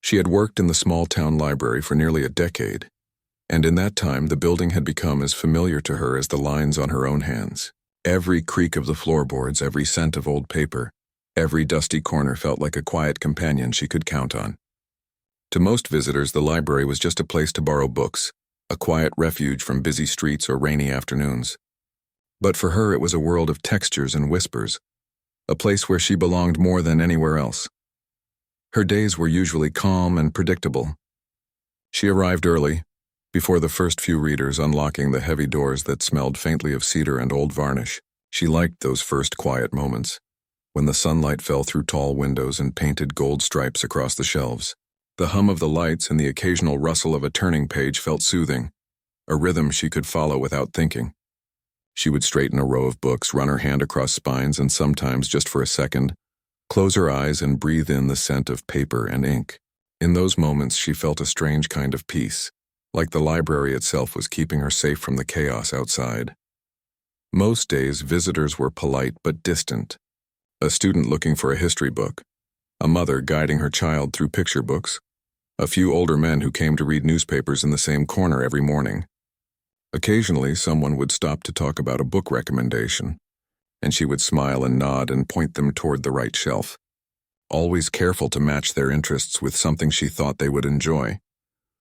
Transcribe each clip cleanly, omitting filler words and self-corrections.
She had worked in the small-town library for nearly a decade, and in that time the building had become as familiar to her as the lines on her own hands. Every creak of the floorboards, every scent of old paper, every dusty corner felt like a quiet companion she could count on. To most visitors, the library was just a place to borrow books, a quiet refuge from busy streets or rainy afternoons. But for her it was a world of textures and whispers, a place where she belonged more than anywhere else. Her days were usually calm and predictable. She arrived early, before the first few readers, unlocking the heavy doors that smelled faintly of cedar and old varnish. She liked those first quiet moments, when the sunlight fell through tall windows and painted gold stripes across the shelves. The hum of the lights and the occasional rustle of a turning page felt soothing, a rhythm she could follow without thinking. She would straighten a row of books, run her hand across spines, and sometimes, just for a second, close her eyes and breathe in the scent of paper and ink. In those moments, she felt a strange kind of peace, like the library itself was keeping her safe from the chaos outside. Most days, visitors were polite but distant. A student looking for a history book, a mother guiding her child through picture books, a few older men who came to read newspapers in the same corner every morning. Occasionally, someone would stop to talk about a book recommendation, and she would smile and nod and point them toward the right shelf, always careful to match their interests with something she thought they would enjoy.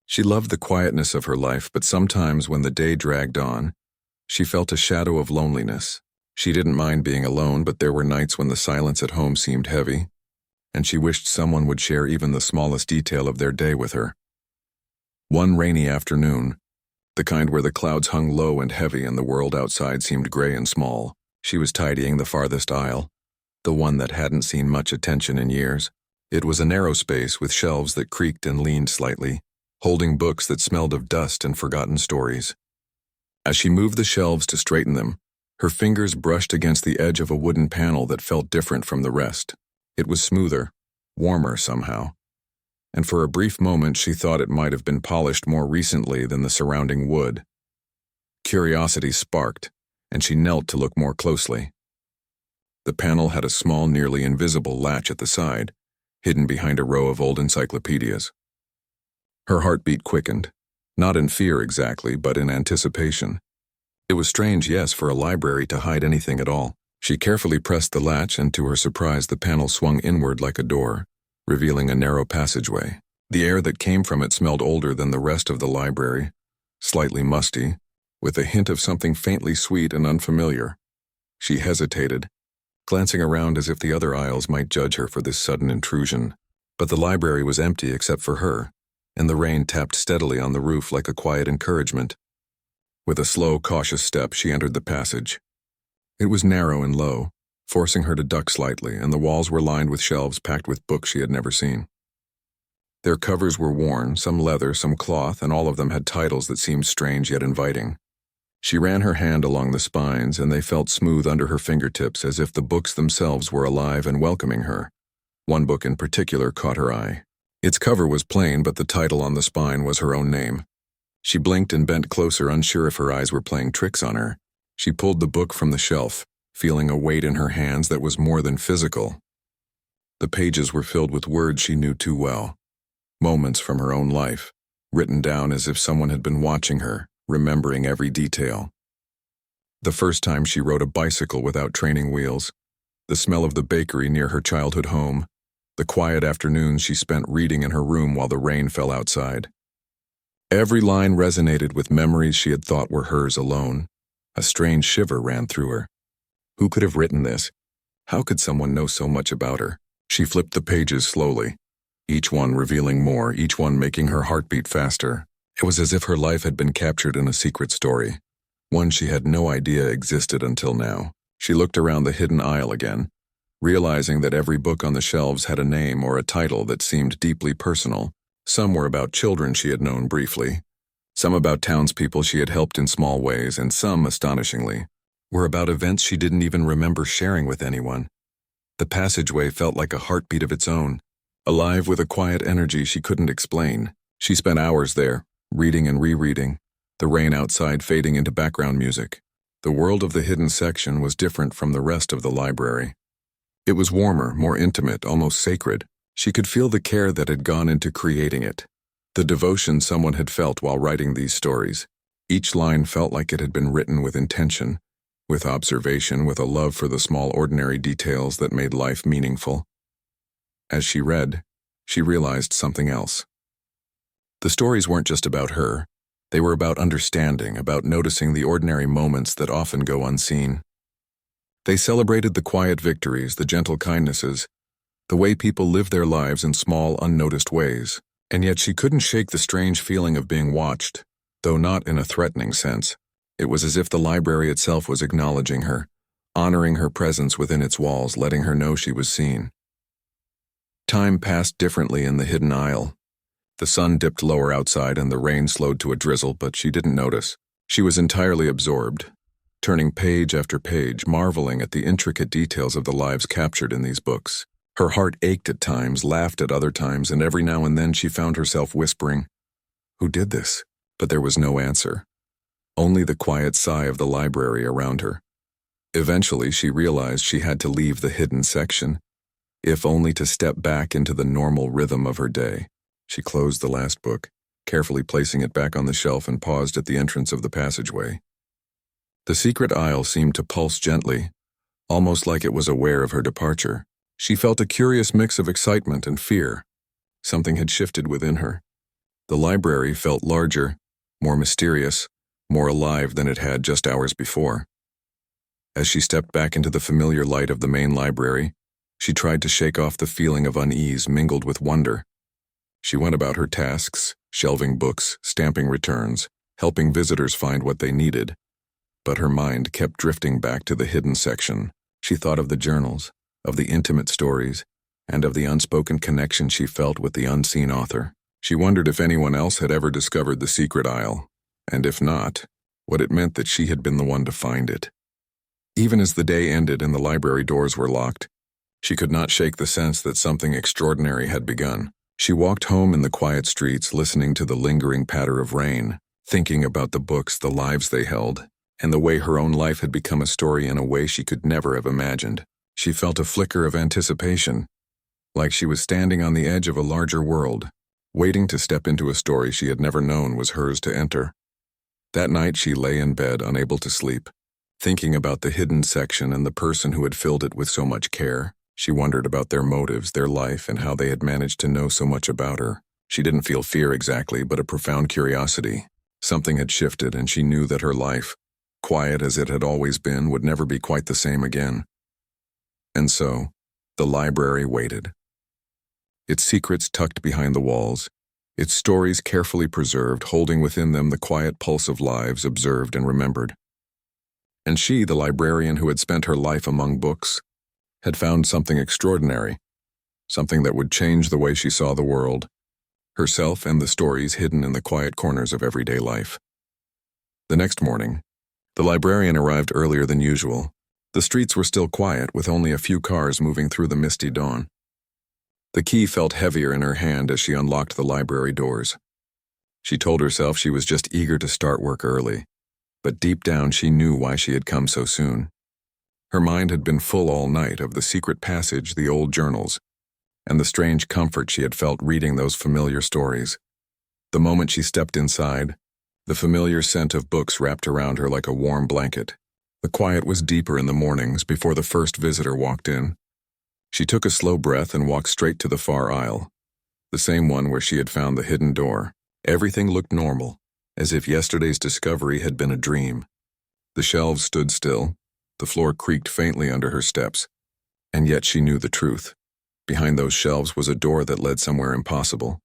She loved the quietness of her life, but sometimes when the day dragged on, she felt a shadow of loneliness. She didn't mind being alone, but there were nights when the silence at home seemed heavy, and she wished someone would share even the smallest detail of their day with her. One rainy afternoon, the kind where the clouds hung low and heavy and the world outside seemed gray and small, she was tidying the farthest aisle, the one that hadn't seen much attention in years. It was a narrow space with shelves that creaked and leaned slightly, holding books that smelled of dust and forgotten stories. As she moved the shelves to straighten them, her fingers brushed against the edge of a wooden panel that felt different from the rest. It was smoother, warmer somehow, and for a brief moment she thought it might have been polished more recently than the surrounding wood. Curiosity sparked, and she knelt to look more closely. The panel had a small, nearly invisible latch at the side, hidden behind a row of old encyclopedias. Her heartbeat quickened, not in fear exactly, but in anticipation. It was strange, yes, for a library to hide anything at all. She carefully pressed the latch, and to her surprise the panel swung inward like a door, revealing a narrow passageway. The air that came from it smelled older than the rest of the library, slightly musty, with a hint of something faintly sweet and unfamiliar. She hesitated, glancing around as if the other aisles might judge her for this sudden intrusion. But the library was empty except for her, and the rain tapped steadily on the roof like a quiet encouragement. With a slow, cautious step, she entered the passage. It was narrow and low, forcing her to duck slightly, and the walls were lined with shelves packed with books she had never seen. Their covers were worn, some leather, some cloth, and all of them had titles that seemed strange yet inviting. She ran her hand along the spines, and they felt smooth under her fingertips, as if the books themselves were alive and welcoming her. One book in particular caught her eye. Its cover was plain, but the title on the spine was her own name. She blinked and bent closer, unsure if her eyes were playing tricks on her. She pulled the book from the shelf, feeling a weight in her hands that was more than physical. The pages were filled with words she knew too well, moments from her own life, written down as if someone had been watching her, remembering every detail. The first time she rode a bicycle without training wheels, the smell of the bakery near her childhood home, the quiet afternoons she spent reading in her room while the rain fell outside. Every line resonated with memories she had thought were hers alone. A strange shiver ran through her. Who could have written this? How could someone know so much about her? She flipped the pages slowly, each one revealing more, each one making her heart beat faster. It was as if her life had been captured in a secret story, one she had no idea existed until now. She looked around the hidden aisle again, realizing that every book on the shelves had a name or a title that seemed deeply personal. Some were about children she had known briefly, some about townspeople she had helped in small ways, and some, astonishingly, were about events she didn't even remember sharing with anyone. The passageway felt like a heartbeat of its own, alive with a quiet energy she couldn't explain. She spent hours there, reading and rereading, the rain outside fading into background music. The world of the hidden section was different from the rest of the library. It was warmer, more intimate, almost sacred. She could feel the care that had gone into creating it, the devotion someone had felt while writing these stories. Each line felt like it had been written with intention, with observation, with a love for the small ordinary details that made life meaningful. As she read, she realized something else. The stories weren't just about her. They were about understanding, about noticing the ordinary moments that often go unseen. They celebrated the quiet victories, the gentle kindnesses, the way people live their lives in small, unnoticed ways. And yet she couldn't shake the strange feeling of being watched, though not in a threatening sense. It was as if the library itself was acknowledging her, honoring her presence within its walls, letting her know she was seen. Time passed differently in the hidden aisle. The sun dipped lower outside and the rain slowed to a drizzle, but she didn't notice. She was entirely absorbed, turning page after page, marveling at the intricate details of the lives captured in these books. Her heart ached at times, laughed at other times, and every now and then she found herself whispering, "Who did this?" But there was no answer. Only the quiet sigh of the library around her. Eventually, she realized she had to leave the hidden section, if only to step back into the normal rhythm of her day. She closed the last book, carefully placing it back on the shelf, and paused at the entrance of the passageway. The secret aisle seemed to pulse gently, almost like it was aware of her departure. She felt a curious mix of excitement and fear. Something had shifted within her. The library felt larger, more mysterious, more alive than it had just hours before. As she stepped back into the familiar light of the main library, she tried to shake off the feeling of unease mingled with wonder. She went about her tasks, shelving books, stamping returns, helping visitors find what they needed. But her mind kept drifting back to the hidden section. She thought of the journals, of the intimate stories, and of the unspoken connection she felt with the unseen author. She wondered if anyone else had ever discovered the secret aisle, and if not, what it meant that she had been the one to find it. Even as the day ended and the library doors were locked, she could not shake the sense that something extraordinary had begun. She walked home in the quiet streets, listening to the lingering patter of rain, thinking about the books, the lives they held, and the way her own life had become a story in a way she could never have imagined. She felt a flicker of anticipation, like she was standing on the edge of a larger world, waiting to step into a story she had never known was hers to enter. That night she lay in bed, unable to sleep, thinking about the hidden section and the person who had filled it with so much care. She wondered about their motives, their life, and how they had managed to know so much about her. She didn't feel fear exactly, but a profound curiosity. Something had shifted, and she knew that her life, quiet as it had always been, would never be quite the same again. And so, the library waited. Its secrets tucked behind the walls, its stories carefully preserved, holding within them the quiet pulse of lives observed and remembered. And she, the librarian who had spent her life among books, had found something extraordinary, something that would change the way she saw the world, herself and the stories hidden in the quiet corners of everyday life. The next morning, the librarian arrived earlier than usual. The streets were still quiet, with only a few cars moving through the misty dawn. The key felt heavier in her hand as she unlocked the library doors. She told herself she was just eager to start work early, but deep down she knew why she had come so soon. Her mind had been full all night of the secret passage, the old journals, and the strange comfort she had felt reading those familiar stories. The moment she stepped inside, the familiar scent of books wrapped around her like a warm blanket. The quiet was deeper in the mornings before the first visitor walked in. She took a slow breath and walked straight to the far aisle, the same one where she had found the hidden door. Everything looked normal, as if yesterday's discovery had been a dream. The shelves stood still, the floor creaked faintly under her steps, and yet she knew the truth. Behind those shelves was a door that led somewhere impossible.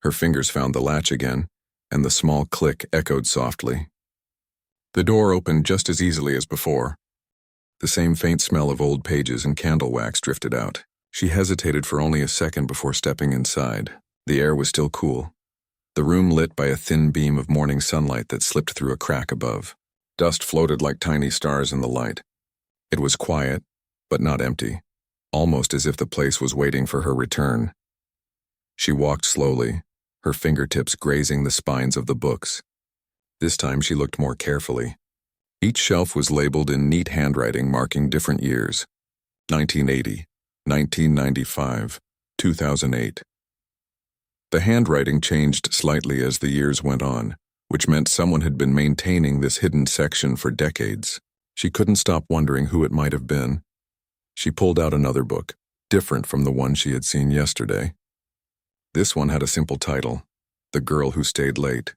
Her fingers found the latch again, and the small click echoed softly. The door opened just as easily as before. The same faint smell of old pages and candle wax drifted out. She hesitated for only a second before stepping inside. The air was still cool, the room lit by a thin beam of morning sunlight that slipped through a crack above. Dust floated like tiny stars in the light. It was quiet, but not empty, almost as if the place was waiting for her return. She walked slowly, her fingertips grazing the spines of the books. This time she looked more carefully. Each shelf was labeled in neat handwriting marking different years: 1980, 1995, 2008. The handwriting changed slightly as the years went on, which meant someone had been maintaining this hidden section for decades. She couldn't stop wondering who it might have been. She pulled out another book, different from the one she had seen yesterday. This one had a simple title, The Girl Who Stayed Late.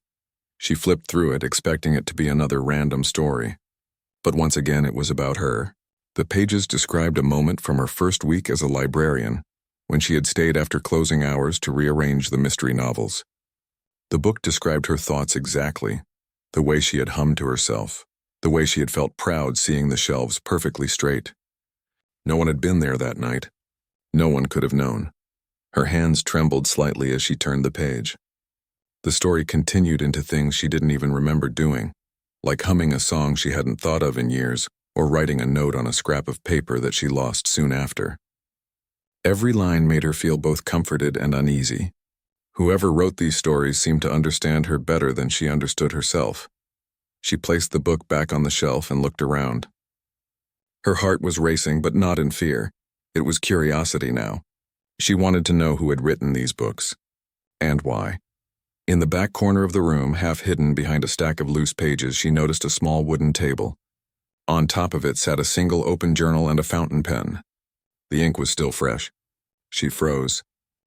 She flipped through it, expecting it to be another random story. But once again, it was about her. The pages described a moment from her first week as a librarian, when she had stayed after closing hours to rearrange the mystery novels. The book described her thoughts exactly, the way she had hummed to herself, the way she had felt proud seeing the shelves perfectly straight. No one had been there that night. No one could have known. Her hands trembled slightly as she turned the page. The story continued into things she didn't even remember doing, like humming a song she hadn't thought of in years, or writing a note on a scrap of paper that she lost soon after. Every line made her feel both comforted and uneasy. Whoever wrote these stories seemed to understand her better than she understood herself. She placed the book back on the shelf and looked around. Her heart was racing, but not in fear. It was curiosity now. She wanted to know who had written these books, and why. In the back corner of the room, half hidden behind a stack of loose pages, she noticed a small wooden table. On top of it sat a single open journal and a fountain pen. The ink was still fresh. She froze.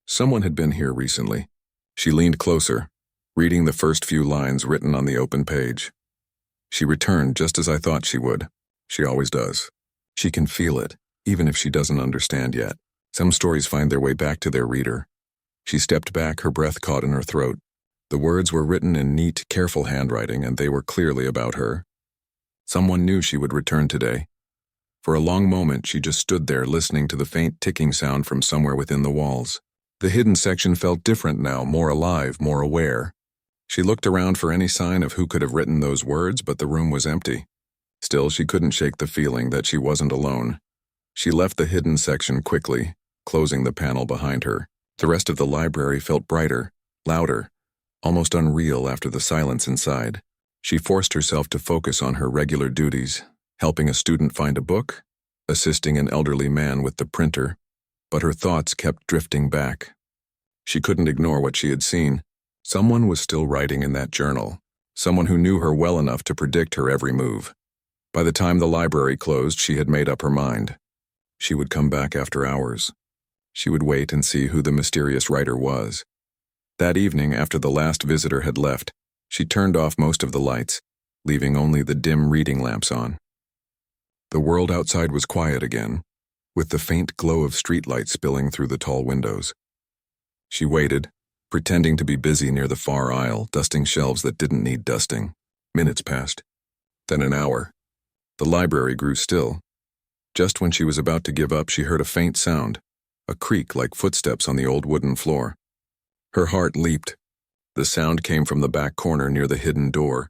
Someone had been here recently. She leaned closer, reading the first few lines written on the open page. She returned just as I thought she would. She always does. She can feel it, even if she doesn't understand yet. Some stories find their way back to their reader. She stepped back, her breath caught in her throat. The words were written in neat, careful handwriting, and they were clearly about her. Someone knew she would return today. For a long moment, she just stood there listening to the faint ticking sound from somewhere within the walls. The hidden section felt different now, more alive, more aware. She looked around for any sign of who could have written those words, but the room was empty. Still, she couldn't shake the feeling that she wasn't alone. She left the hidden section quickly, closing the panel behind her. The rest of the library felt brighter, louder, almost unreal after the silence inside. She forced herself to focus on her regular duties, helping a student find a book, assisting an elderly man with the printer, but her thoughts kept drifting back. She couldn't ignore what she had seen. Someone was still writing in that journal, someone who knew her well enough to predict her every move. By the time the library closed, she had made up her mind. She would come back after hours. She would wait and see who the mysterious writer was. That evening, after the last visitor had left, she turned off most of the lights, leaving only the dim reading lamps on. The world outside was quiet again, with the faint glow of streetlights spilling through the tall windows. She waited, pretending to be busy near the far aisle, dusting shelves that didn't need dusting. Minutes passed. Then an hour. The library grew still. Just when she was about to give up, she heard a faint sound, a creak like footsteps on the old wooden floor. Her heart leaped. The sound came from the back corner near the hidden door.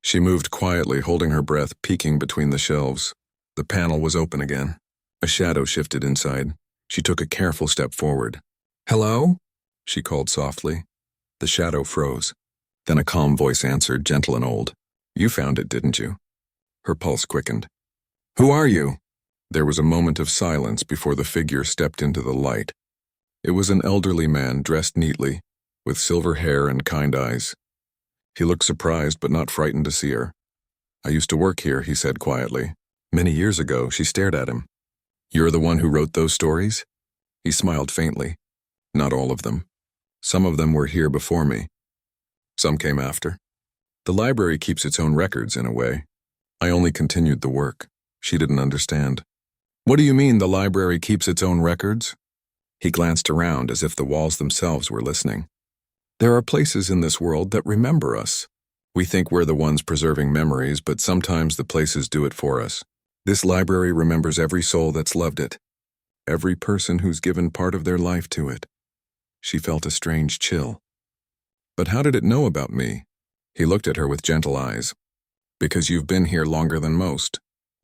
She moved quietly, holding her breath, peeking between the shelves. The panel was open again. A shadow shifted inside. She took a careful step forward. "Hello?" she called softly. The shadow froze. Then a calm voice answered, gentle and old. "You found it, didn't you?" Her pulse quickened. "Who are you?" There was a moment of silence before the figure stepped into the light. It was an elderly man dressed neatly, with silver hair and kind eyes. He looked surprised but not frightened to see her. "I used to work here," he said quietly. "Many years ago." She stared at him. "You're the one who wrote those stories?" He smiled faintly. "Not all of them. Some of them were here before me. Some came after. The library keeps its own records in a way. I only continued the work." She didn't understand. "What do you mean the library keeps its own records?" He glanced around as if the walls themselves were listening. "There are places in this world that remember us. We think we're the ones preserving memories, but sometimes the places do it for us. This library remembers every soul that's loved it, every person who's given part of their life to it." She felt a strange chill. "But how did it know about me?" He looked at her with gentle eyes. "Because you've been here longer than most.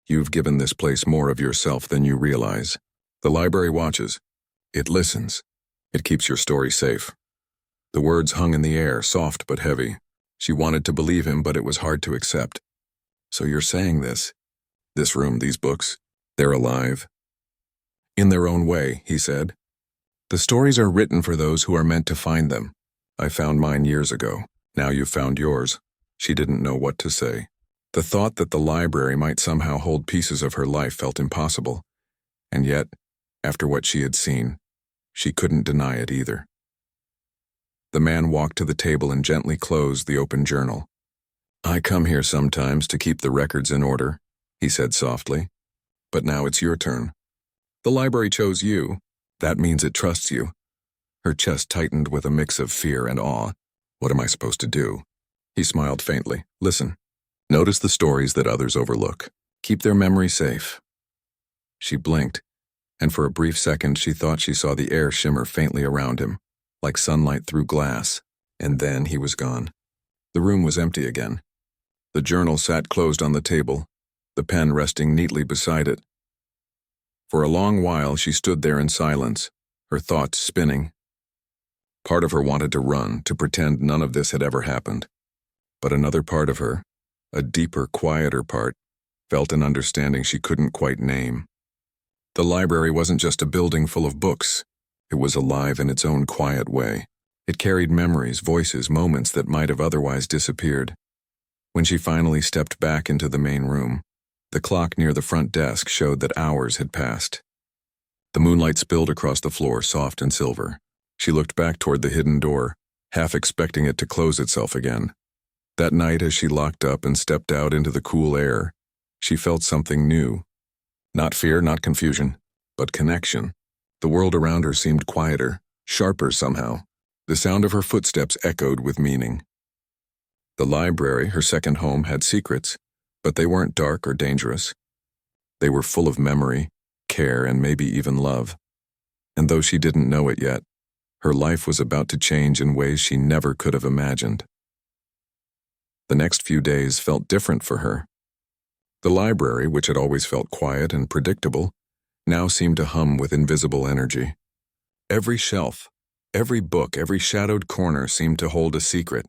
You've given this place more of yourself than you realize. The library watches. It listens. It keeps your story safe." The words hung in the air, soft but heavy. She wanted to believe him, but it was hard to accept. "So you're saying this room, these books, they're alive?" "In their own way," he said. The stories are written for those who are meant to find them. I found mine years ago. Now you've found yours. She didn't know what to say. The thought that the library might somehow hold pieces of her life felt impossible. And yet, after what she had seen, she couldn't deny it either. The man walked to the table and gently closed the open journal. "I come here sometimes to keep the records in order," he said softly. "But now it's your turn. The library chose you. That means it trusts you." Her chest tightened with a mix of fear and awe. "What am I supposed to do?" He smiled faintly. "Listen. Notice the stories that others overlook. Keep their memory safe." She blinked, and for a brief second she thought she saw the air shimmer faintly around him, like sunlight through glass, and then he was gone. The room was empty again. The journal sat closed on the table, the pen resting neatly beside it. For a long while she stood there in silence, her thoughts spinning. Part of her wanted to run, to pretend none of this had ever happened. But another part of her, a deeper, quieter part, felt an understanding she couldn't quite name. The library wasn't just a building full of books. It was alive in its own quiet way. It carried memories, voices, moments that might have otherwise disappeared. When she finally stepped back into the main room, the clock near the front desk showed that hours had passed. The moonlight spilled across the floor, soft and silver. She looked back toward the hidden door, half expecting it to close itself again. That night, as she locked up and stepped out into the cool air, she felt something new. Not fear, not confusion, but connection. The world around her seemed quieter, sharper somehow. The sound of her footsteps echoed with meaning. The library, her second home, had secrets, but they weren't dark or dangerous. They were full of memory, care, and maybe even love. And though she didn't know it yet, her life was about to change in ways she never could have imagined. The next few days felt different for her. The library, which had always felt quiet and predictable, now seemed to hum with invisible energy. Every shelf, every book, every shadowed corner seemed to hold a secret.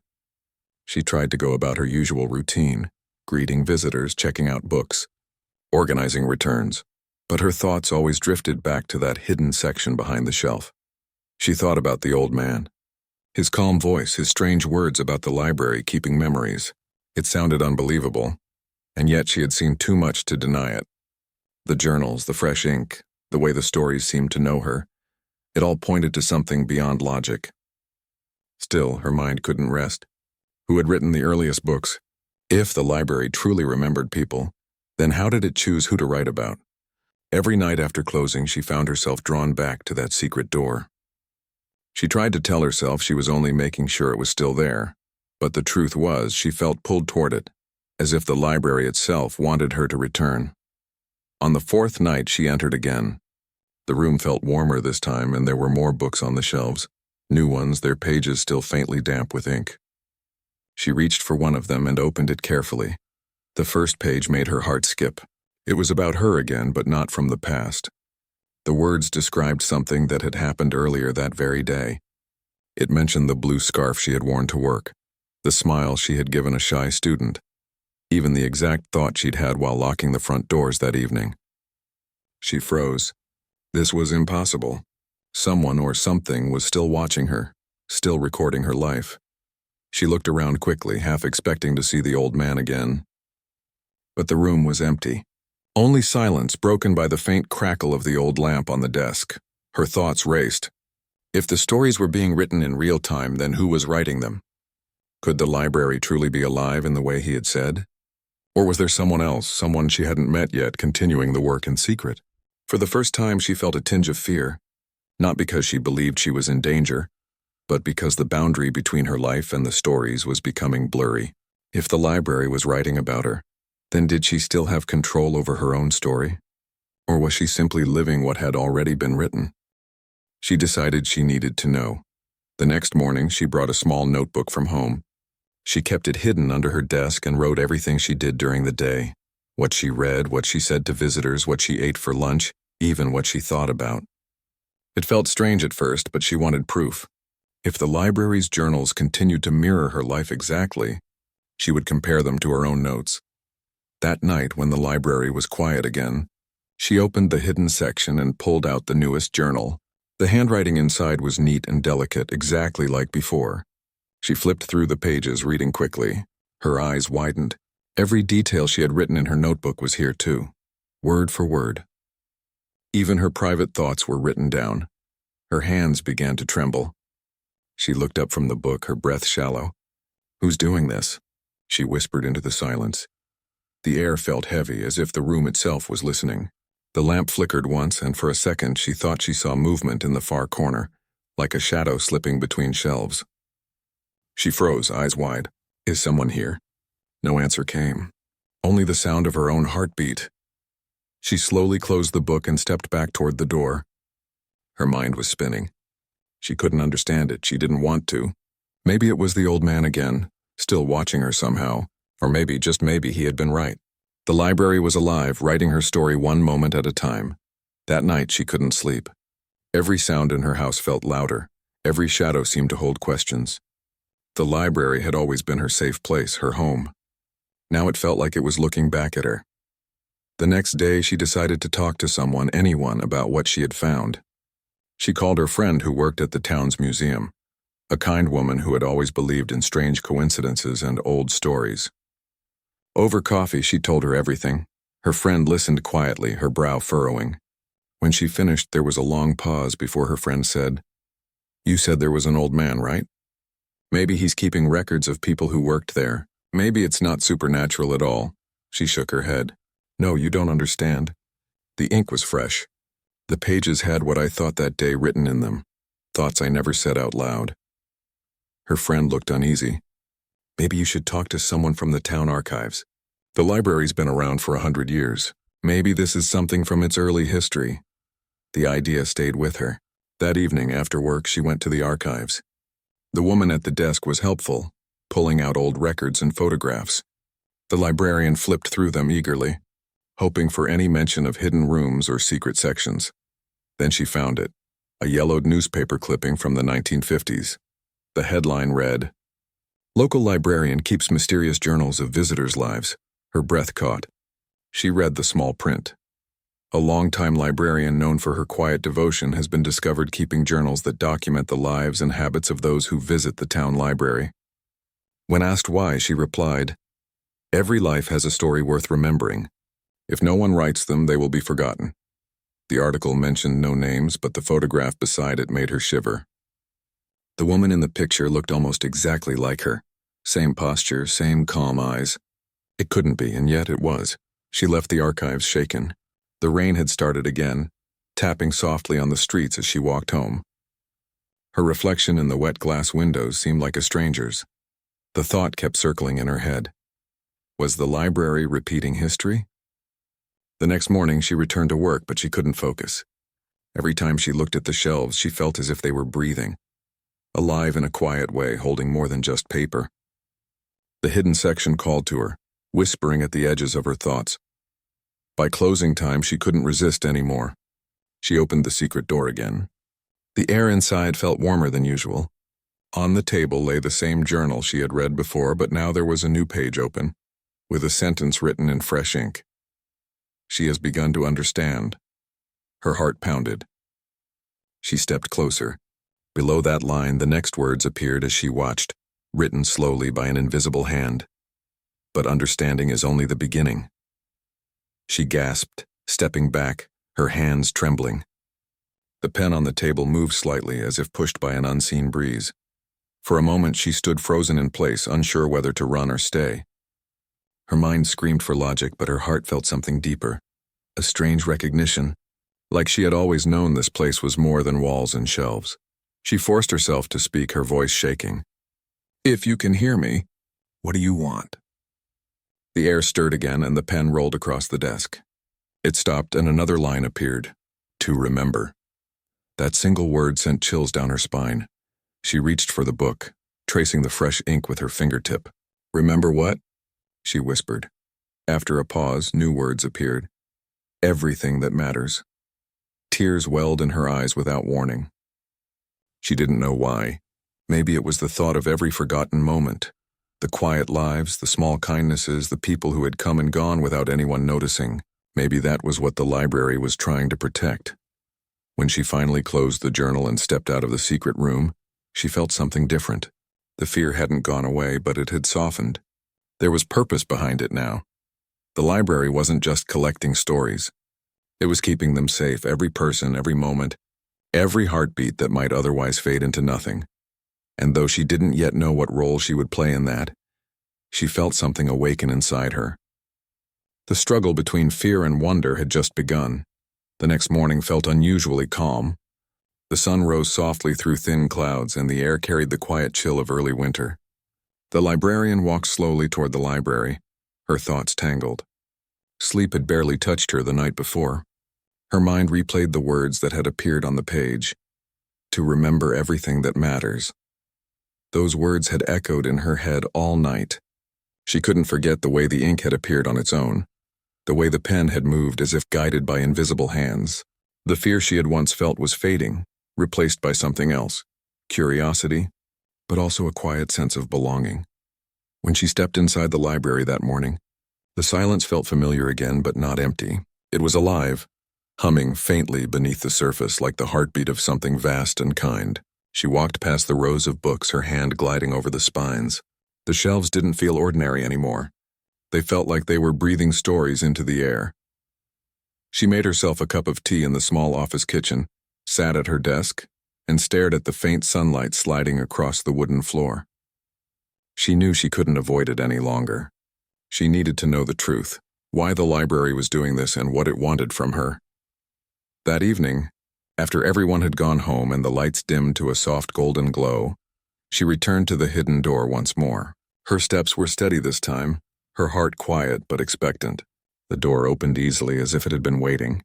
She tried to go about her usual routine, greeting visitors, checking out books, organizing returns, but her thoughts always drifted back to that hidden section behind the shelf. She thought about the old man. His calm voice, his strange words about the library keeping memories. It sounded unbelievable, and yet she had seen too much to deny it. The journals, the fresh ink, the way the stories seemed to know her, it all pointed to something beyond logic. Still, her mind couldn't rest. Who had written the earliest books? If the library truly remembered people, then how did it choose who to write about? Every night after closing, she found herself drawn back to that secret door. She tried to tell herself she was only making sure it was still there, but the truth was she felt pulled toward it, as if the library itself wanted her to return. On the fourth night, she entered again. The room felt warmer this time, and there were more books on the shelves, new ones, their pages still faintly damp with ink. She reached for one of them and opened it carefully. The first page made her heart skip. It was about her again, but not from the past. The words described something that had happened earlier that very day. It mentioned the blue scarf she had worn to work, the smile she had given a shy student, even the exact thought she'd had while locking the front doors that evening. She froze. This was impossible. Someone or something was still watching her, still recording her life. She looked around quickly, half expecting to see the old man again. But the room was empty. Only silence, broken by the faint crackle of the old lamp on the desk. Her thoughts raced. If the stories were being written in real time, then who was writing them? Could the library truly be alive in the way he had said? Or was there someone else, someone she hadn't met yet, continuing the work in secret? For the first time, she felt a tinge of fear, not because she believed she was in danger, but because the boundary between her life and the stories was becoming blurry. If the library was writing about her, then did she still have control over her own story? Or was she simply living what had already been written? She decided she needed to know. The next morning, she brought a small notebook from home. She kept it hidden under her desk and wrote everything she did during the day. What she read, what she said to visitors, what she ate for lunch, even what she thought about. It felt strange at first, but she wanted proof. If the library's journals continued to mirror her life exactly, she would compare them to her own notes. That night, when the library was quiet again, she opened the hidden section and pulled out the newest journal, The handwriting inside was neat and delicate, exactly like before. She flipped through the pages, reading quickly. Her eyes widened. Every detail she had written in her notebook was here too, word for word. Even her private thoughts were written down. Her hands began to tremble. She looked up from the book, her breath shallow. "Who's doing this?" she whispered into the silence. The air felt heavy, as if the room itself was listening. The lamp flickered once, and for a second she thought she saw movement in the far corner, like a shadow slipping between shelves. She froze, eyes wide. "Is someone here?" No answer came. Only the sound of her own heartbeat. She slowly closed the book and stepped back toward the door. Her mind was spinning. She couldn't understand it. She didn't want to. Maybe it was the old man again, still watching her somehow. Or maybe, just maybe, he had been right. The library was alive, writing her story one moment at a time. That night she couldn't sleep. Every sound in her house felt louder. Every shadow seemed to hold questions. The library had always been her safe place, her home. Now it felt like it was looking back at her. The next day she decided to talk to someone, anyone, about what she had found. She called her friend who worked at the town's museum, a kind woman who had always believed in strange coincidences and old stories. Over coffee she told her everything. Her friend listened quietly, her brow furrowing. When she finished, there was a long pause before her friend said, "You said there was an old man, right? Maybe he's keeping records of people who worked there. Maybe it's not supernatural at all." She shook her head. "No, you don't understand." The ink was fresh. The pages had what I thought that day written in them, thoughts I never said out loud. Her friend looked uneasy. "Maybe you should talk to someone from the town archives. The library's been around for 100 years. Maybe this is something from its early history." The idea stayed with her. That evening, after work, she went to the archives. The woman at the desk was helpful, pulling out old records and photographs. The librarian flipped through them eagerly, hoping for any mention of hidden rooms or secret sections. Then she found it, a yellowed newspaper clipping from the 1950s. The headline read, "Local librarian keeps mysterious journals of visitors' lives." Her breath caught. She read the small print. A longtime librarian known for her quiet devotion has been discovered keeping journals that document the lives and habits of those who visit the town library. When asked why, she replied, "Every life has a story worth remembering. If no one writes them, they will be forgotten." The article mentioned no names, but the photograph beside it made her shiver. The woman in the picture looked almost exactly like her. Same posture, same calm eyes. It couldn't be, and yet it was. She left the archives shaken. The rain had started again, tapping softly on the streets as she walked home. Her reflection in the wet glass windows seemed like a stranger's. The thought kept circling in her head. Was the library repeating history? The next morning she returned to work, but she couldn't focus. Every time she looked at the shelves, she felt as if they were breathing, alive in a quiet way, holding more than just paper. The hidden section called to her, whispering at the edges of her thoughts. By closing time, she couldn't resist anymore. She opened the secret door again. The air inside felt warmer than usual. On the table lay the same journal she had read before, but now there was a new page open, with a sentence written in fresh ink. "She has begun to understand." Her heart pounded. She stepped closer. Below that line, the next words appeared as she watched, written slowly by an invisible hand. "But understanding is only the beginning." She gasped, stepping back, her hands trembling. The pen on the table moved slightly, as if pushed by an unseen breeze. For a moment she stood frozen in place, unsure whether to run or stay. Her mind screamed for logic, but her heart felt something deeper, a strange recognition, like she had always known this place was more than walls and shelves. She forced herself to speak, her voice shaking. "If you can hear me, what do you want?" The air stirred again, and the pen rolled across the desk. It stopped, and another line appeared. "To remember." That single word sent chills down her spine. She reached for the book, tracing the fresh ink with her fingertip. "Remember what?" she whispered. After a pause, new words appeared. "Everything that matters." Tears welled in her eyes without warning. She didn't know why. Maybe it was the thought of every forgotten moment. The quiet lives, the small kindnesses, the people who had come and gone without anyone noticing. Maybe that was what the library was trying to protect. When she finally closed the journal and stepped out of the secret room, she felt something different. The fear hadn't gone away, but it had softened. There was purpose behind it now. The library wasn't just collecting stories. It was keeping them safe, every person, every moment, every heartbeat that might otherwise fade into nothing. And though she didn't yet know what role she would play in that, she felt something awaken inside her. The struggle between fear and wonder had just begun. The next morning felt unusually calm. The sun rose softly through thin clouds, and the air carried the quiet chill of early winter. The librarian walked slowly toward the library, her thoughts tangled. Sleep had barely touched her the night before. Her mind replayed the words that had appeared on the page. To remember everything that matters. Those words had echoed in her head all night. She couldn't forget the way the ink had appeared on its own, the way the pen had moved as if guided by invisible hands. The fear she had once felt was fading, replaced by something else, curiosity, but also a quiet sense of belonging. When she stepped inside the library that morning, the silence felt familiar again, but not empty. It was alive, humming faintly beneath the surface like the heartbeat of something vast and kind. She walked past the rows of books, her hand gliding over the spines. The shelves didn't feel ordinary anymore. They felt like they were breathing stories into the air. She made herself a cup of tea in the small office kitchen, sat at her desk, and stared at the faint sunlight sliding across the wooden floor. She knew she couldn't avoid it any longer. She needed to know the truth, why the library was doing this and what it wanted from her. That evening, after everyone had gone home and the lights dimmed to a soft golden glow, she returned to the hidden door once more. Her steps were steady this time, her heart quiet but expectant. The door opened easily as if it had been waiting.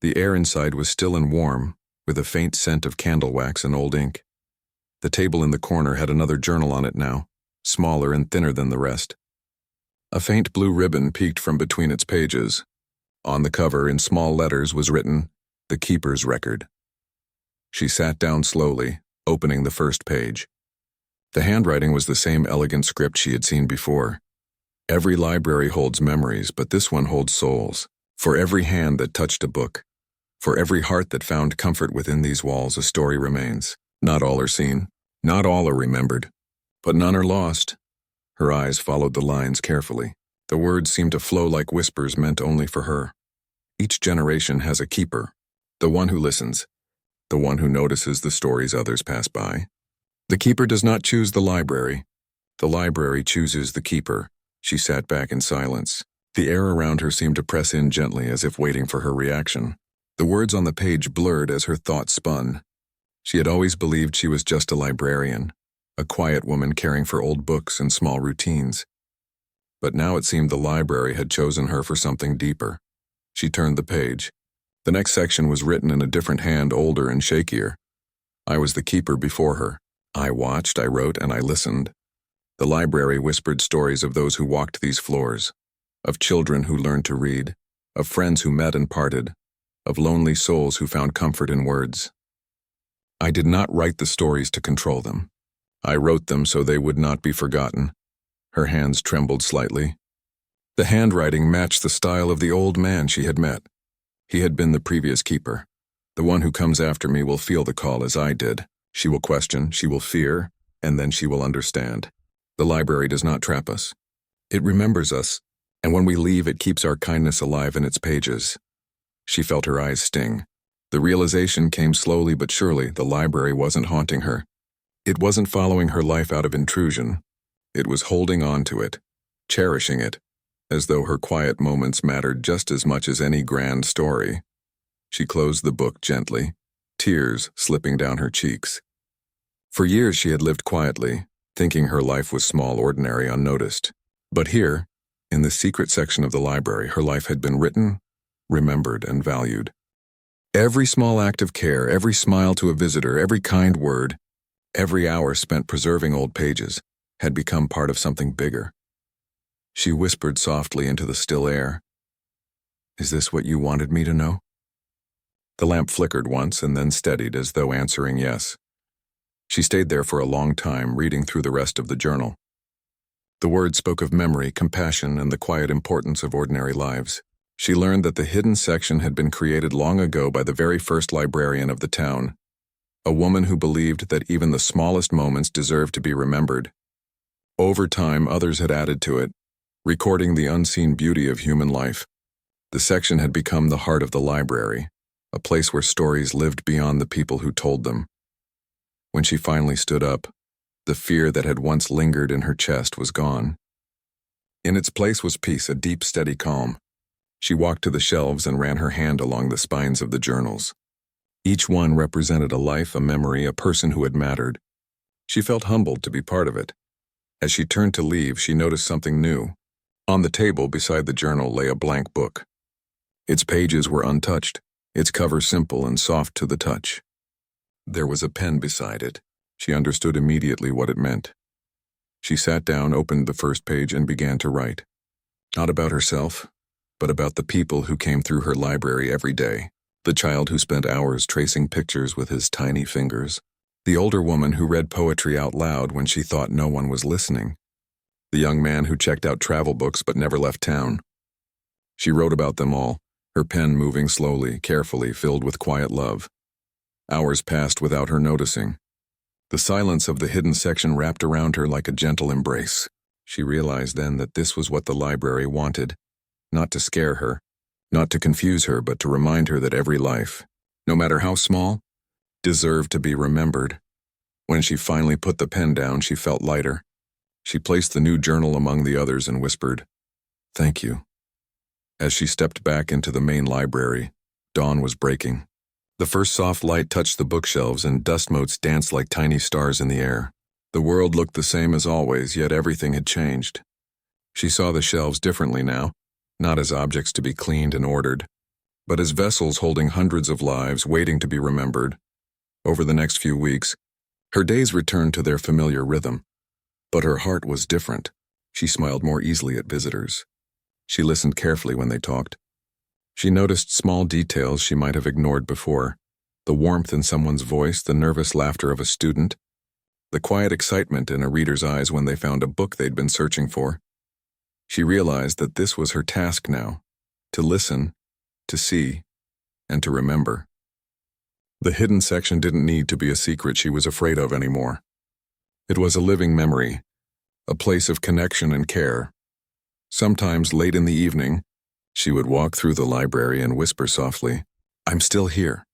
The air inside was still and warm, with a faint scent of candle wax and old ink. The table in the corner had another journal on it now, smaller and thinner than the rest. A faint blue ribbon peeked from between its pages. On the cover, in small letters, was written, "The Keeper's Record." She sat down slowly, opening the first page. The handwriting was the same elegant script she had seen before. Every library holds memories, but this one holds souls. For every hand that touched a book, for every heart that found comfort within these walls, a story remains. Not all are seen, not all are remembered, but none are lost. Her eyes followed the lines carefully. The words seemed to flow like whispers meant only for her. Each generation has a keeper, the one who listens, the one who notices the stories others pass by. The keeper does not choose the library chooses the keeper. She sat back in silence. The air around her seemed to press in gently as if waiting for her reaction. The words on the page blurred as her thoughts spun. She had always believed she was just a librarian, a quiet woman caring for old books and small routines. But now it seemed the library had chosen her for something deeper. She turned the page. The next section was written in a different hand, older and shakier. I was the keeper before her. I watched, I wrote, and I listened. The library whispered stories of those who walked these floors, of children who learned to read, of friends who met and parted, of lonely souls who found comfort in words. I did not write the stories to control them. I wrote them so they would not be forgotten. Her hands trembled slightly. The handwriting matched the style of the old man she had met. He had been the previous keeper. The one who comes after me will feel the call as I did. She will question, she will fear, and then she will understand. The library does not trap us. It remembers us, and when we leave, it keeps our kindness alive in its pages. She felt her eyes sting. The realization came slowly but surely. The library wasn't haunting her. It wasn't following her life out of intrusion. It was holding on to it, cherishing it, as though her quiet moments mattered just as much as any grand story. She closed the book gently, tears slipping down her cheeks. For years she had lived quietly, thinking her life was small, ordinary, unnoticed. But here, in the secret section of the library, her life had been written, remembered, and valued. Every small act of care, every smile to a visitor, every kind word, every hour spent preserving old pages, had become part of something bigger. She whispered softly into the still air, "Is this what you wanted me to know?" The lamp flickered once and then steadied as though answering yes. She stayed there for a long time, reading through the rest of the journal. The words spoke of memory, compassion, and the quiet importance of ordinary lives. She learned that the hidden section had been created long ago by the very first librarian of the town, a woman who believed that even the smallest moments deserved to be remembered. Over time, others had added to it, recording the unseen beauty of human life. The section had become the heart of the library, a place where stories lived beyond the people who told them. When she finally stood up, the fear that had once lingered in her chest was gone. In its place was peace, a deep, steady calm. She walked to the shelves and ran her hand along the spines of the journals. Each one represented a life, a memory, a person who had mattered. She felt humbled to be part of it. As she turned to leave, she noticed something new. On the table beside the journal lay a blank book. Its pages were untouched, its cover simple and soft to the touch. There was a pen beside it. She understood immediately what it meant. She sat down, opened the first page, and began to write. Not about herself, but about the people who came through her library every day. The child who spent hours tracing pictures with his tiny fingers. The older woman who read poetry out loud when she thought no one was listening. The young man who checked out travel books but never left town. She wrote about them all, her pen moving slowly, carefully, filled with quiet love. Hours passed without her noticing. The silence of the hidden section wrapped around her like a gentle embrace. She realized then that this was what the library wanted. Not to scare her, not to confuse her, but to remind her that every life, no matter how small, deserved to be remembered. When she finally put the pen down, she felt lighter. She placed the new journal among the others and whispered, "Thank you." As she stepped back into the main library, dawn was breaking. The first soft light touched the bookshelves and dust motes danced like tiny stars in the air. The world looked the same as always, yet everything had changed. She saw the shelves differently now, not as objects to be cleaned and ordered, but as vessels holding hundreds of lives waiting to be remembered. Over the next few weeks, her days returned to their familiar rhythm, but her heart was different. She smiled more easily at visitors. She listened carefully when they talked. She noticed small details she might have ignored before, the warmth in someone's voice, the nervous laughter of a student, the quiet excitement in a reader's eyes when they found a book they'd been searching for. She realized that this was her task now, to listen, to see, and to remember. The hidden section didn't need to be a secret she was afraid of anymore. It was a living memory, a place of connection and care. Sometimes late in the evening, she would walk through the library and whisper softly, "I'm still here."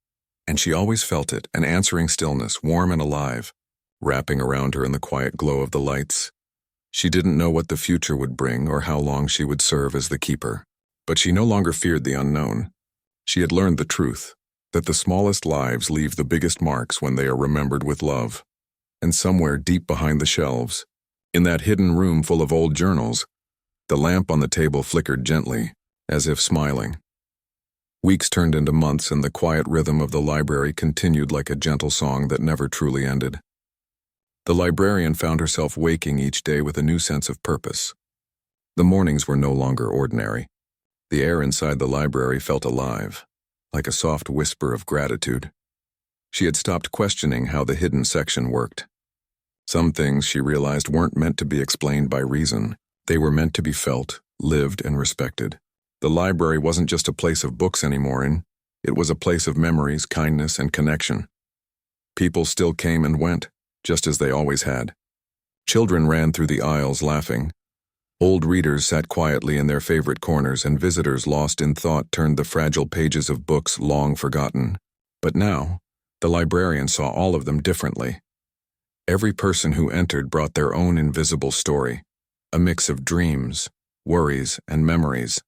And she always felt it, an answering stillness, warm and alive, wrapping around her in the quiet glow of the lights. She didn't know what the future would bring or how long she would serve as the keeper, but she no longer feared the unknown. She had learned the truth, that the smallest lives leave the biggest marks when they are remembered with love. And somewhere deep behind the shelves, in that hidden room full of old journals, the lamp on the table flickered gently, as if smiling. Weeks turned into months, and the quiet rhythm of the library continued like a gentle song that never truly ended. The librarian found herself waking each day with a new sense of purpose. The mornings were no longer ordinary. The air inside the library felt alive, like a soft whisper of gratitude. She had stopped questioning how the hidden section worked. Some things, she realized, weren't meant to be explained by reason. They were meant to be felt, lived, and respected. The library wasn't just a place of books anymore, it was a place of memories, kindness, and connection. People still came and went, just as they always had. Children ran through the aisles laughing. Old readers sat quietly in their favorite corners, and visitors lost in thought turned the fragile pages of books long forgotten. But now, the librarian saw all of them differently. Every person who entered brought their own invisible story, a mix of dreams, worries, and memories.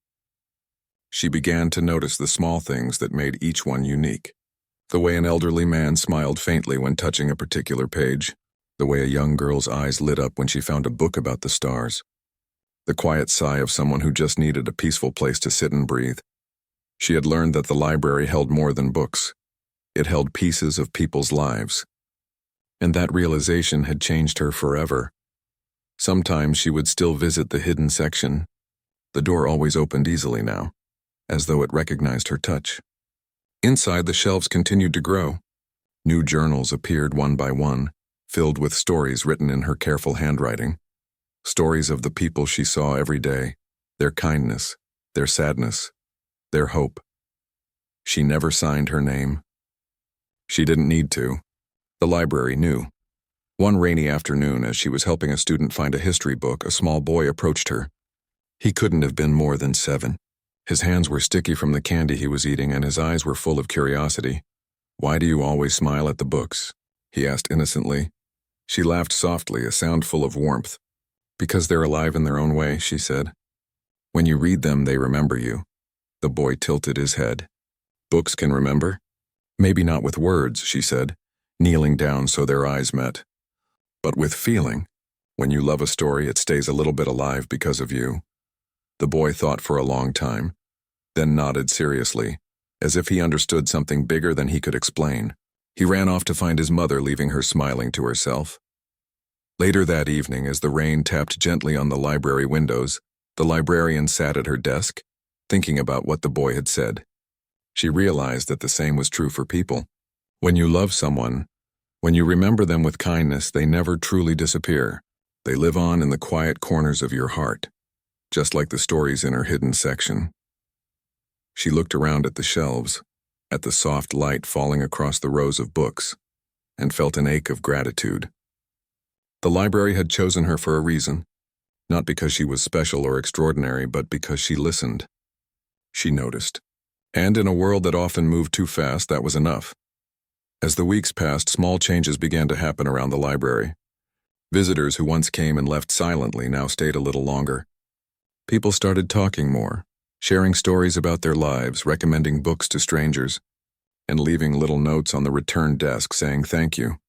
She began to notice the small things that made each one unique. The way an elderly man smiled faintly when touching a particular page, the way a young girl's eyes lit up when she found a book about the stars, the quiet sigh of someone who just needed a peaceful place to sit and breathe. She had learned that the library held more than books. It held pieces of people's lives. And that realization had changed her forever. Sometimes she would still visit the hidden section. The door always opened easily now, as though it recognized her touch. Inside, the shelves continued to grow. New journals appeared one by one, filled with stories written in her careful handwriting. Stories of the people she saw every day, their kindness, their sadness, their hope. She never signed her name. She didn't need to. The library knew. One rainy afternoon, as she was helping a student find a history book, a small boy approached her. He couldn't have been more than 7. His hands were sticky from the candy he was eating, and his eyes were full of curiosity. "Why do you always smile at the books?" he asked innocently. She laughed softly, a sound full of warmth. "Because they're alive in their own way," she said. "When you read them, they remember you." The boy tilted his head. "Books can remember?" "Maybe not with words," she said, kneeling down so their eyes met. "But with feeling. When you love a story, it stays a little bit alive because of you." The boy thought for a long time, then nodded seriously, as if he understood something bigger than he could explain. He ran off to find his mother, leaving her smiling to herself. Later that evening, as the rain tapped gently on the library windows, the librarian sat at her desk, thinking about what the boy had said. She realized that the same was true for people. When you love someone, when you remember them with kindness, they never truly disappear. They live on in the quiet corners of your heart, just like the stories in her hidden section. She looked around at the shelves, at the soft light falling across the rows of books, and felt an ache of gratitude. The library had chosen her for a reason, not because she was special or extraordinary, but because she listened. She noticed. And in a world that often moved too fast, that was enough. As the weeks passed, small changes began to happen around the library. Visitors who once came and left silently now stayed a little longer. People started talking more, sharing stories about their lives, recommending books to strangers, and leaving little notes on the return desk saying thank you.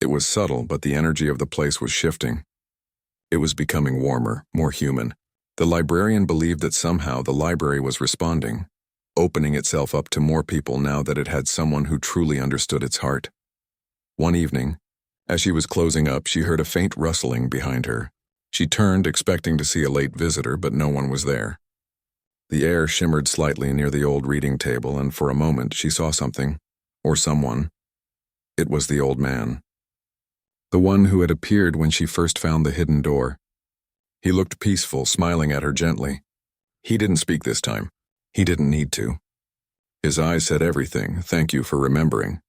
It was subtle, but the energy of the place was shifting. It was becoming warmer, more human. The librarian believed that somehow the library was responding, opening itself up to more people now that it had someone who truly understood its heart. One evening, as she was closing up, she heard a faint rustling behind her. She turned, expecting to see a late visitor, but no one was there. The air shimmered slightly near the old reading table, and for a moment she saw something, or someone. It was the old man. The one who had appeared when she first found the hidden door. He looked peaceful, smiling at her gently. He didn't speak this time. He didn't need to. His eyes said everything. "Thank you for remembering."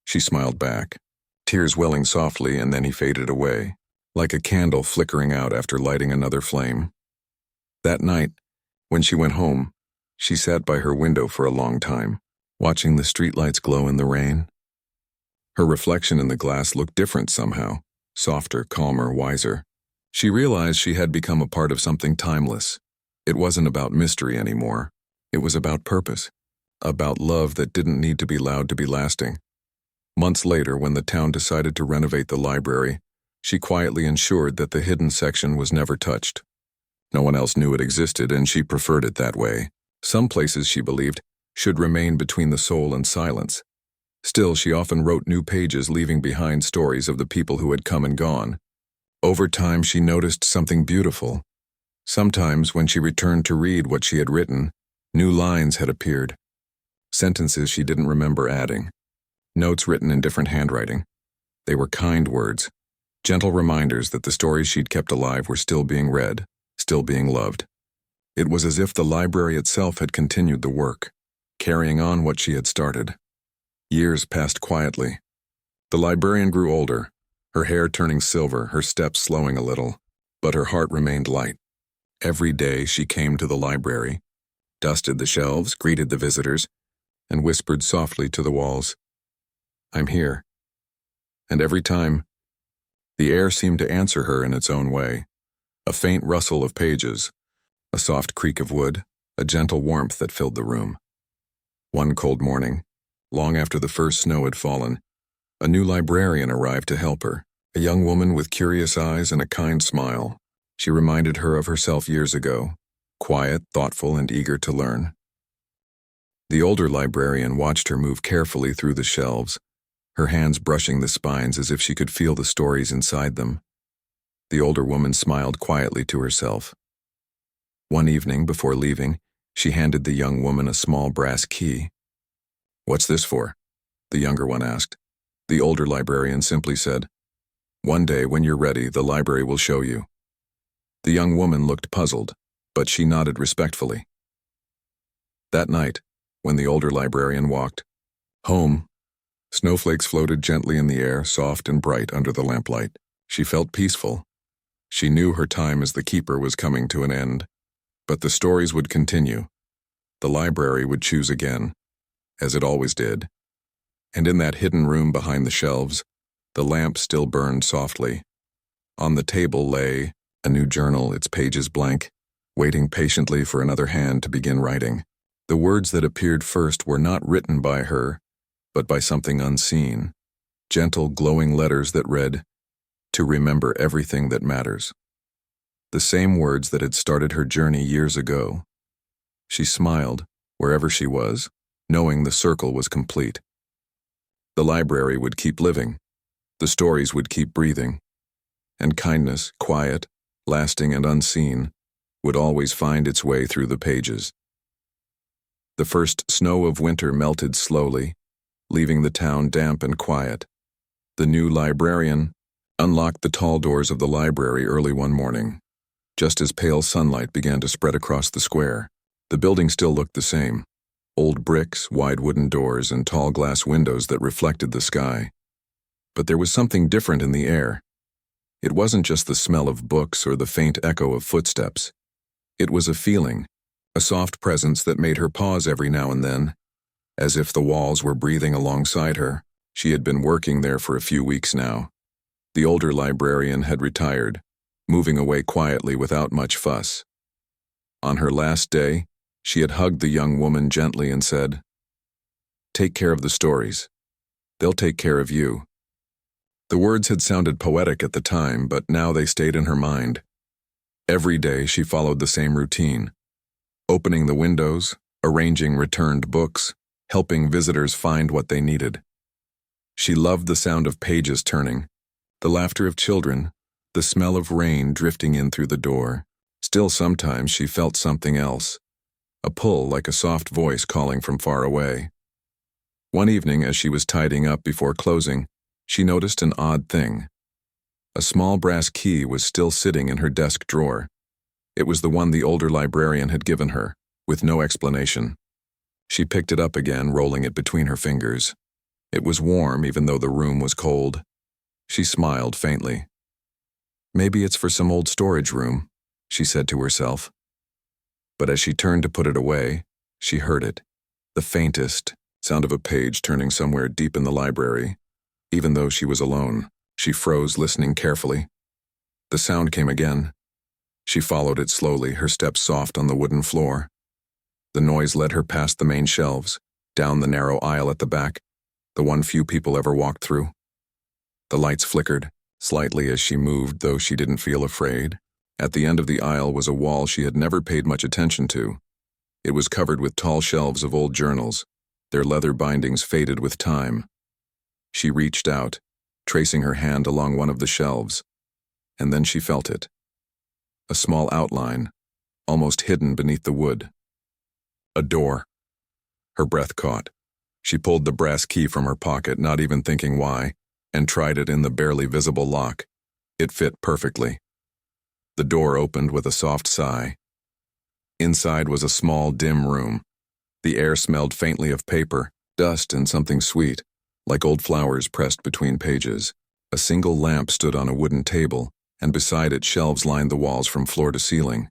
She smiled back, tears welling softly, and then he faded away, like a candle flickering out after lighting another flame. That night, when she went home, she sat by her window for a long time, watching the streetlights glow in the rain. Her reflection in the glass looked different somehow, softer, calmer, wiser. She realized she had become a part of something timeless. It wasn't about mystery anymore. It was about purpose, about love that didn't need to be loud to be lasting. Months later, when the town decided to renovate the library, she quietly ensured that the hidden section was never touched. No one else knew it existed, and she preferred it that way. Some places, she believed, should remain between the soul and silence. Still, she often wrote new pages, leaving behind stories of the people who had come and gone. Over time, she noticed something beautiful. Sometimes, when she returned to read what she had written, new lines had appeared. Sentences she didn't remember adding. Notes written in different handwriting. They were kind words, gentle reminders that the stories she'd kept alive were still being read, still being loved. It was as if the library itself had continued the work, carrying on what she had started. Years passed quietly. The librarian grew older, her hair turning silver, her steps slowing a little, but her heart remained light. Every day she came to the library, dusted the shelves, greeted the visitors, and whispered softly to the walls, "I'm here." And every time, the air seemed to answer her in its own way. A faint rustle of pages, a soft creak of wood, a gentle warmth that filled the room. One cold morning, long after the first snow had fallen, a new librarian arrived to help her, a young woman with curious eyes and a kind smile. She reminded her of herself years ago, quiet, thoughtful, and eager to learn. The older librarian watched her move carefully through the shelves, her hands brushing the spines as if she could feel the stories inside them. The older woman smiled quietly to herself. One evening, before leaving, she handed the young woman a small brass key. "What's this for?" the younger one asked. The older librarian simply said, "One day, when you're ready, the library will show you." The young woman looked puzzled, but she nodded respectfully. That night, when the older librarian walked home, snowflakes floated gently in the air, soft and bright under the lamplight. She felt peaceful. She knew her time as the keeper was coming to an end. But the stories would continue. The library would choose again, as it always did. And in that hidden room behind the shelves, the lamp still burned softly. On the table lay a new journal, its pages blank, waiting patiently for another hand to begin writing. The words that appeared first were not written by her, but by something unseen. Gentle, glowing letters that read, "To remember everything that matters." The same words that had started her journey years ago. She smiled, wherever she was, knowing the circle was complete. The library would keep living. The stories would keep breathing. And kindness, quiet, lasting and unseen, would always find its way through the pages. The first snow of winter melted slowly, leaving the town damp and quiet. The new librarian unlocked the tall doors of the library early one morning. Just as pale sunlight began to spread across the square, the building still looked the same. Old bricks, wide wooden doors, and tall glass windows that reflected the sky. But there was something different in the air. It wasn't just the smell of books or the faint echo of footsteps. It was a feeling, a soft presence that made her pause every now and then, as if the walls were breathing alongside her. She had been working there for a few weeks now. The older librarian had retired, moving away quietly without much fuss. On her last day, she had hugged the young woman gently and said, "Take care of the stories. They'll take care of you." The words had sounded poetic at the time, but now they stayed in her mind. Every day she followed the same routine, opening the windows, arranging returned books, helping visitors find what they needed. She loved the sound of pages turning, the laughter of children, the smell of rain drifting in through the door. Still, sometimes she felt something else, a pull like a soft voice calling from far away. One evening, as she was tidying up before closing, she noticed an odd thing. A small brass key was still sitting in her desk drawer. It was the one the older librarian had given her, with no explanation. She picked it up again, rolling it between her fingers. It was warm, even though the room was cold. She smiled faintly. "Maybe it's for some old storage room," she said to herself. But as she turned to put it away, she heard it, the faintest sound of a page turning somewhere deep in the library. Even though she was alone, she froze, listening carefully. The sound came again. She followed it slowly, her steps soft on the wooden floor. The noise led her past the main shelves, down the narrow aisle at the back, the one few people ever walked through. The lights flickered, slightly as she moved, though she didn't feel afraid. At the end of the aisle was a wall she had never paid much attention to. It was covered with tall shelves of old journals, their leather bindings faded with time. She reached out, tracing her hand along one of the shelves, and then she felt it. A small outline, almost hidden beneath the wood. A door. Her breath caught. She pulled the brass key from her pocket, not even thinking why, and tried it in the barely visible lock. It fit perfectly. The door opened with a soft sigh. Inside was a small, dim room. The air smelled faintly of paper, dust, and something sweet, like old flowers pressed between pages. A single lamp stood on a wooden table, and beside it shelves lined the walls from floor to ceiling.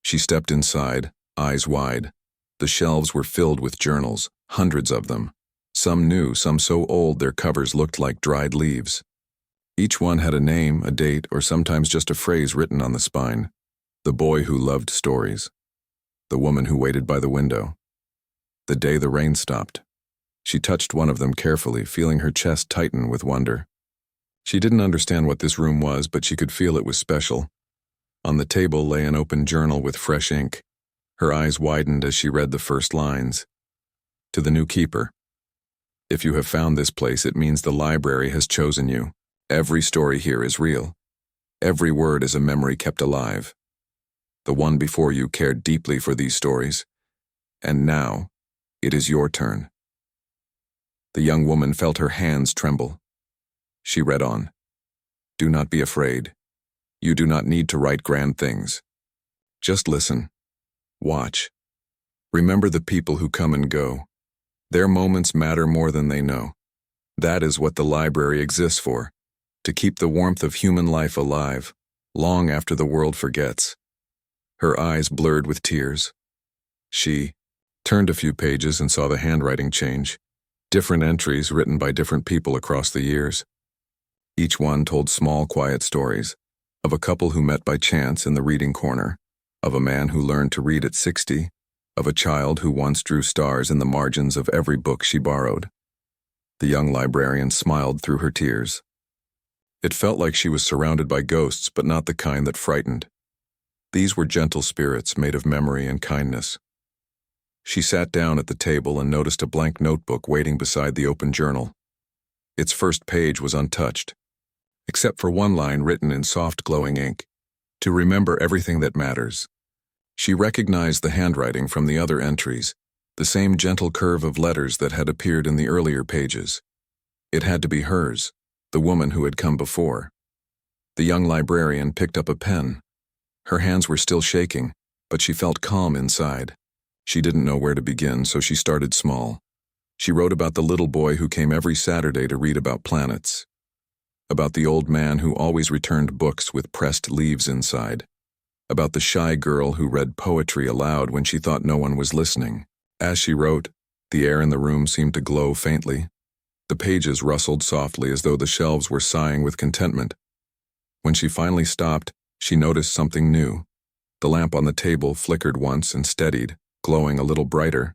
She stepped inside, eyes wide. The shelves were filled with journals, hundreds of them. Some new, some so old their covers looked like dried leaves. Each one had a name, a date, or sometimes just a phrase written on the spine. The boy who loved stories. The woman who waited by the window. The day the rain stopped. She touched one of them carefully, feeling her chest tighten with wonder. She didn't understand what this room was, but she could feel it was special. On the table lay an open journal with fresh ink. Her eyes widened as she read the first lines. To the new keeper. If you have found this place, it means the library has chosen you. Every story here is real. Every word is a memory kept alive. The one before you cared deeply for these stories. And now, it is your turn. The young woman felt her hands tremble. She read on. Do not be afraid. You do not need to write grand things. Just listen. Watch. Remember the people who come and go. Their moments matter more than they know. That is what the library exists for, to keep the warmth of human life alive, long after the world forgets. Her eyes blurred with tears. She turned a few pages and saw the handwriting change, different entries written by different people across the years. Each one told small, quiet stories, of a couple who met by chance in the reading corner, of a man who learned to read at 60, of a child who once drew stars in the margins of every book she borrowed. The young librarian smiled through her tears. It felt like she was surrounded by ghosts, but not the kind that frightened. These were gentle spirits made of memory and kindness. She sat down at the table and noticed a blank notebook waiting beside the open journal. Its first page was untouched, except for one line written in soft glowing ink, "To remember everything that matters." She recognized the handwriting from the other entries, the same gentle curve of letters that had appeared in the earlier pages. It had to be hers, the woman who had come before. The young librarian picked up a pen. Her hands were still shaking, but she felt calm inside. She didn't know where to begin, so she started small. She wrote about the little boy who came every Saturday to read about planets, about the old man who always returned books with pressed leaves inside, about the shy girl who read poetry aloud when she thought no one was listening. As she wrote, the air in the room seemed to glow faintly. The pages rustled softly as though the shelves were sighing with contentment. When she finally stopped, she noticed something new. The lamp on the table flickered once and steadied, glowing a little brighter.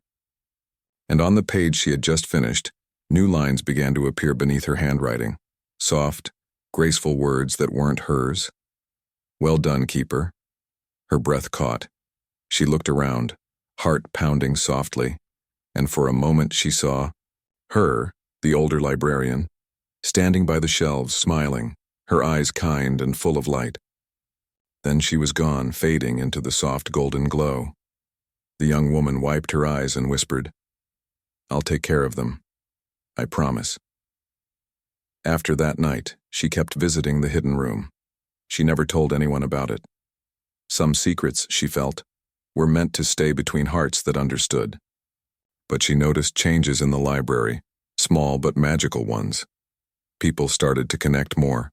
And on the page she had just finished, new lines began to appear beneath her handwriting, soft, graceful words that weren't hers. "Well done, keeper." Her breath caught. She looked around, heart pounding softly, and for a moment she saw her, the older librarian, standing by the shelves, smiling, her eyes kind and full of light. Then she was gone, fading into the soft golden glow. The young woman wiped her eyes and whispered, "I'll take care of them. I promise." After that night, she kept visiting the hidden room. She never told anyone about it. Some secrets, she felt, were meant to stay between hearts that understood. But she noticed changes in the library, small but magical ones. People started to connect more.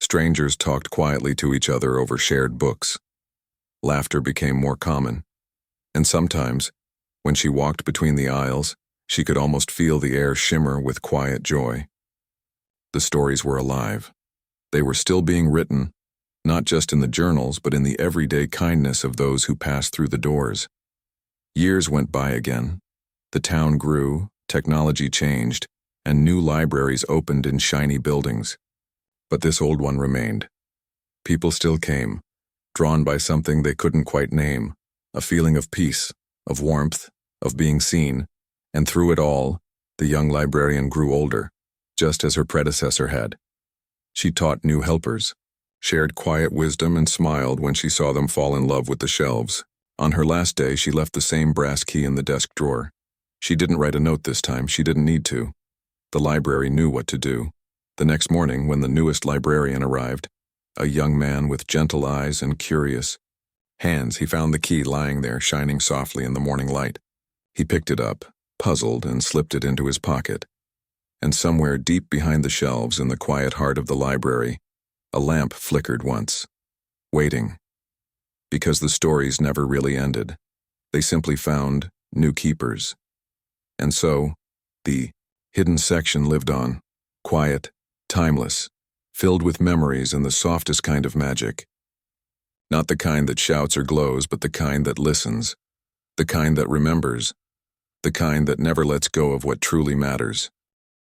Strangers talked quietly to each other over shared books. Laughter became more common. And sometimes, when she walked between the aisles, she could almost feel the air shimmer with quiet joy. The stories were alive. They were still being written, not just in the journals, but in the everyday kindness of those who passed through the doors. Years went by again. The town grew, technology changed, and new libraries opened in shiny buildings. But this old one remained. People still came, drawn by something they couldn't quite name, a feeling of peace, of warmth, of being seen, and through it all, the young librarian grew older, just as her predecessor had. She taught new helpers, shared quiet wisdom, and smiled when she saw them fall in love with the shelves. On her last day, she left the same brass key in the desk drawer. She didn't write a note this time. She didn't need to. The library knew what to do. The next morning, when the newest librarian arrived, a young man with gentle eyes and curious hands, he found the key lying there, shining softly in the morning light. He picked it up, puzzled, and slipped it into his pocket. And somewhere deep behind the shelves in the quiet heart of the library, a lamp flickered once, waiting. Because the stories never really ended. They simply found new keepers. And so, the hidden section lived on, quiet, timeless, filled with memories and the softest kind of magic. Not the kind that shouts or glows, but the kind that listens, the kind that remembers, the kind that never lets go of what truly matters.